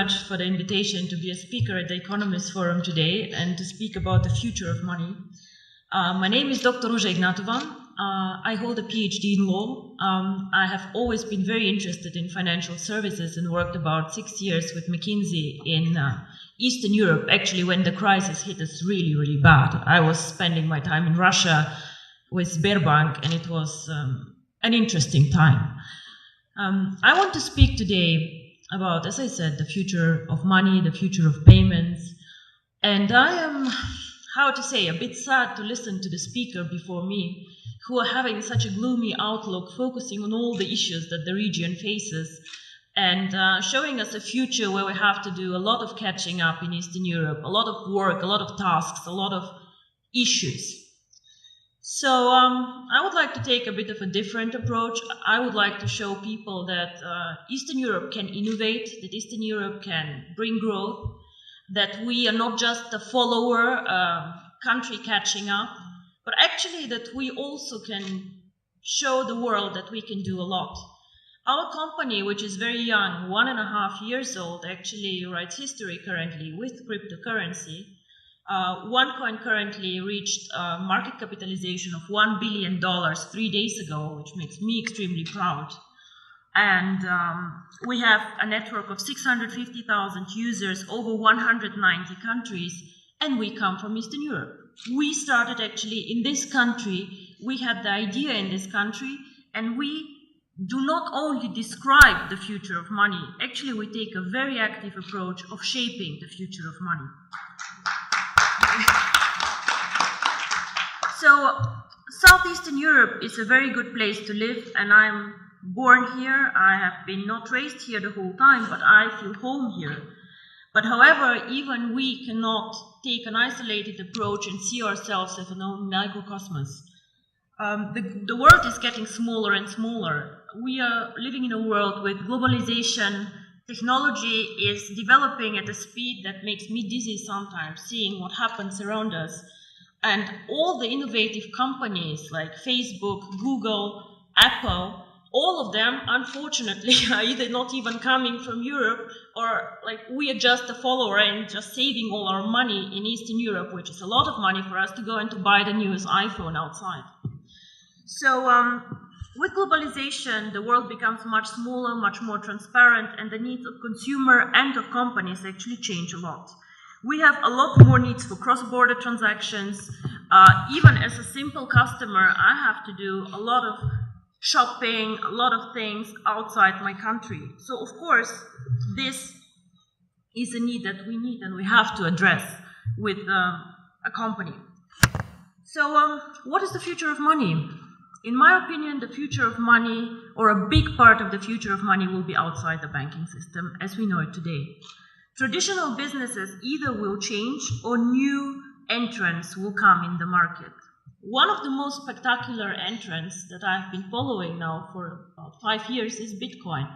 much for the invitation to be a speaker at the Economist Forum today and to speak about the future of money. My name is Dr. Ruža Ignjatova. I hold a PhD in law. I have always been very interested in financial services and worked about 6 years with McKinsey in Eastern Europe, actually when the crisis hit us really, really bad. I was spending my time in Russia with Sberbank, and it was an interesting time. I want to speak today about, as I said, the future of money, the future of payments. And I am, how to say, a bit sad to listen to the speaker before me, who are having such a gloomy outlook, focusing on all the issues that the region faces, and showing us a future where we have to do a lot of catching up in Eastern Europe, a lot of work, a lot of tasks, a lot of issues. So I would like to take a bit of a different approach. I would like to show people that Eastern Europe can innovate, that Eastern Europe can bring growth, that we are not just a follower country catching up, but actually that we also can show the world that we can do a lot. Our company, which is very young, 1.5 years old, actually writes history currently with cryptocurrency. OneCoin currently reached a market capitalization of $1 billion 3 days ago, which makes me extremely proud. And we have a network of 650,000 users over 190 countries, and we come from Eastern Europe. We started actually in this country, we had the idea in this country, and we do not only describe the future of money, actually we take a very active approach of shaping the future of money. So, Southeastern Europe is a very good place to live, and I'm born here. I have been not raised here the whole time, but I feel home here. But however, even we cannot take an isolated approach and see ourselves as an own microcosmos. The world is getting smaller and smaller. We are living in a world with globalization. Technology is developing at a speed that makes me dizzy sometimes, seeing what happens around us. And all the innovative companies like Facebook, Google, Apple, all of them, unfortunately, are either not even coming from Europe, or like we are just a follower and just saving all our money in Eastern Europe, which is a lot of money for us to go and to buy the newest iPhone outside. So with globalization, the world becomes much smaller, much more transparent, and the needs of consumer and of companies actually change a lot. We have a lot more needs for cross-border transactions. Even as a simple customer, I have to do a lot of shopping, a lot of things outside my country. So, of course, this is a need that we need and we have to address with a company. So, what is the future of money? In my opinion, the future of money, or a big part of the future of money, will be outside the banking system as we know it today. Traditional businesses either will change or new entrants will come in the market. One of the most spectacular entrants that I've been following now for about 5 years is Bitcoin.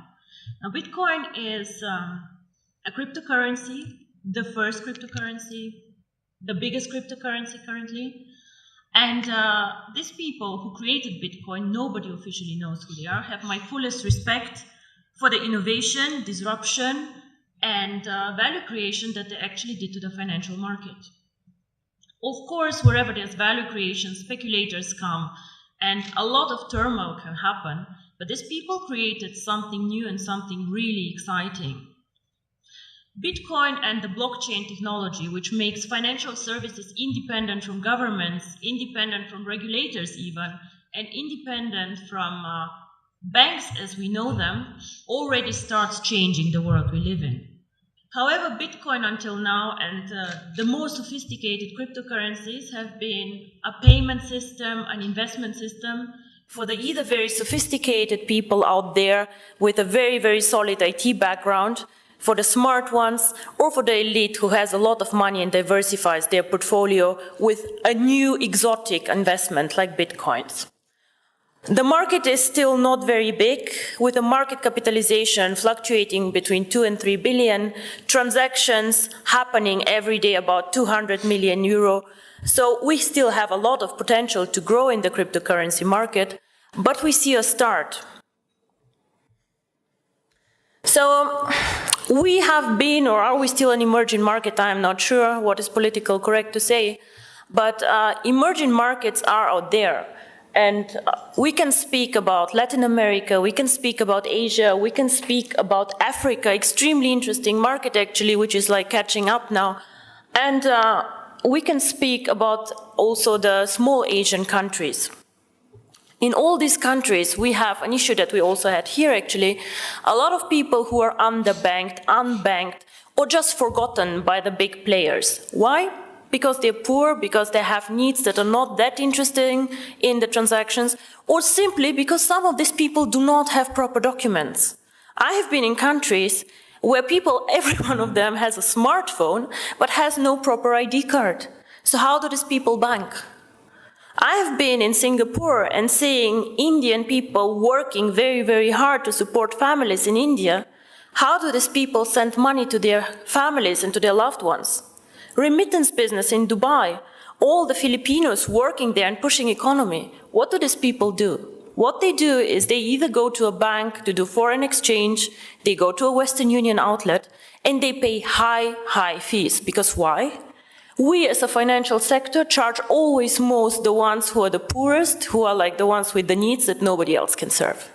Now, Bitcoin is a cryptocurrency, the first cryptocurrency, the biggest cryptocurrency currently. And these people who created Bitcoin, nobody officially knows who they are, have my fullest respect for the innovation, disruption, and value creation that they actually did to the financial market. Of course, wherever there's value creation, speculators come, and a lot of turmoil can happen, but these people created something new and something really exciting. Bitcoin and the blockchain technology, which makes financial services independent from governments, independent from regulators even, and independent from banks as we know them, already starts changing the world we live in. However, Bitcoin until now and the more sophisticated cryptocurrencies have been a payment system, an investment system for the either very sophisticated people out there with a very, very solid IT background, for the smart ones, or for the elite who has a lot of money and diversifies their portfolio with a new exotic investment like Bitcoins. The market is still not very big, with a market capitalization fluctuating between 2 and 3 billion, transactions happening every day about 200 million euro. So we still have a lot of potential to grow in the cryptocurrency market, but we see a start. So we have been, or are we still an emerging market? I'm not sure what is politically correct to say, but emerging markets are out there. And we can speak about Latin America, we can speak about Asia, we can speak about Africa, extremely interesting market actually, which is like catching up now. And we can speak about also the small Asian countries. In all these countries, we have an issue that we also had here actually, a lot of people who are underbanked, unbanked, or just forgotten by the big players. Why? Because they're poor, because they have needs that are not that interesting in the transactions, or simply because some of these people do not have proper documents. I have been in countries where people, every one of them has a smartphone, but has no proper ID card. So how do these people bank? I have been in Singapore and seeing Indian people working very, very hard to support families in India. How do these people send money to their families and to their loved ones? Remittance business in Dubai, all the Filipinos working there and pushing economy. What do these people do? What they do is they either go to a bank to do foreign exchange, they go to a Western Union outlet, and they pay high fees. Because why? We as a financial sector charge always most the ones who are the poorest, who are like the ones with the needs that nobody else can serve.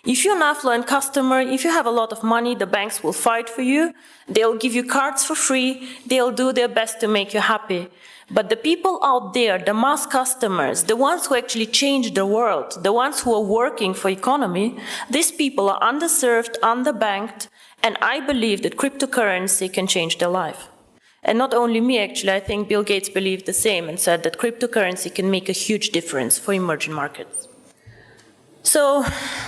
If you're an affluent customer, if you have a lot of money, the banks will fight for you, they'll give you cards for free, they'll do their best to make you happy. But the people out there, the mass customers, the ones who actually change the world, the ones who are working for economy, these people are underserved, underbanked, and I believe that cryptocurrency can change their life. And not only me, actually, I think Bill Gates believed the same and said that cryptocurrency can make a huge difference for emerging markets. So,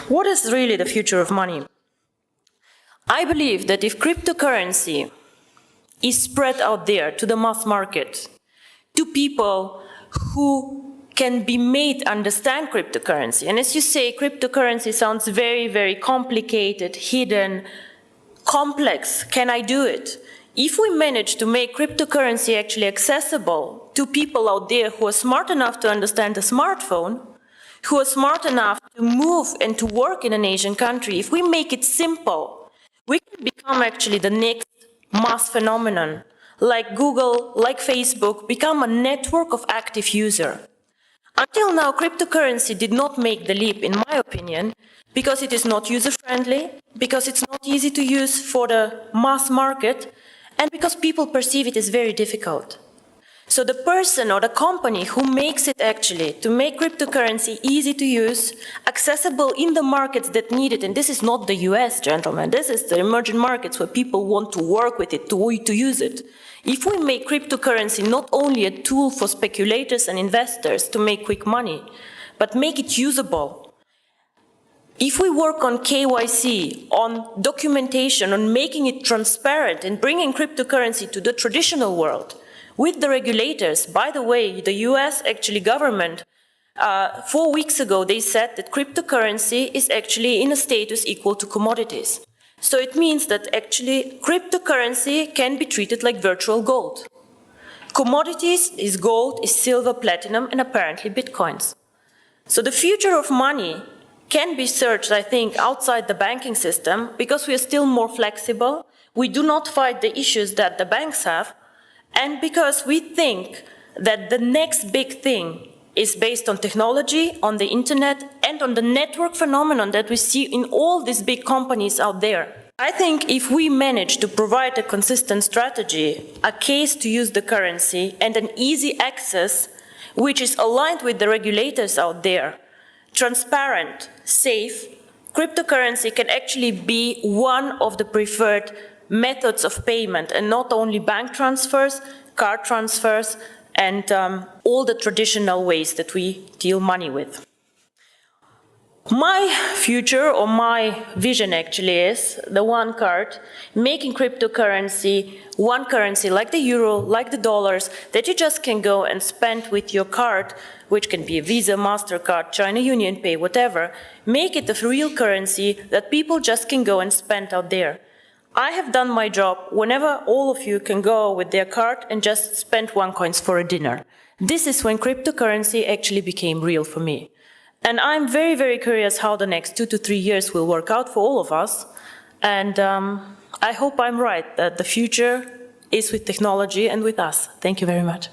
what is really the future of money? I believe that if cryptocurrency is spread out there to the mass market, to people who can be made understand cryptocurrency, and as you say, cryptocurrency sounds very, very complicated, hidden, complex. Can I do it? If we manage to make cryptocurrency actually accessible to people out there who are smart enough to understand a smartphone, who are smart enough to move and to work in an Asian country, if we make it simple, we can become actually the next mass phenomenon, like Google, like Facebook, become a network of active users. Until now, cryptocurrency did not make the leap, in my opinion, because it is not user-friendly, because it's not easy to use for the mass market, and because people perceive it as very difficult. So the person or the company who makes it actually to make cryptocurrency easy to use, accessible in the markets that need it, and this is not the US, gentlemen, this is the emerging markets where people want to work with it, to use it. If we make cryptocurrency not only a tool for speculators and investors to make quick money, but make it usable, if we work on KYC, on documentation, on making it transparent and bringing cryptocurrency to the traditional world, with the regulators, by the way, the US actually government, 4 weeks ago, they said that cryptocurrency is actually in a status equal to commodities. So it means that actually cryptocurrency can be treated like virtual gold. Commodities is gold, is silver, platinum, and apparently bitcoins. So the future of money can be searched, I think, outside the banking system because we are still more flexible. We do not fight the issues that the banks have. And because we think that the next big thing is based on technology, on the internet, and on the network phenomenon that we see in all these big companies out there. I think if we manage to provide a consistent strategy, a case to use the currency, and an easy access, which is aligned with the regulators out there, transparent, safe, cryptocurrency can actually be one of the preferred methods of payment, and not only bank transfers, card transfers, and all the traditional ways that we deal money with. My future, or my vision actually, is the one card, making cryptocurrency one currency like the euro, like the dollars, that you just can go and spend with your card, which can be a Visa, MasterCard, China Union Pay, whatever. Make it a real currency that people just can go and spend out there. I have done my job whenever all of you can go with their card and just spend $1 for a dinner. This is when cryptocurrency actually became real for me. And I'm very, very curious how the next 2 to 3 years will work out for all of us. And I hope I'm right, that the future is with technology and with us. Thank you very much.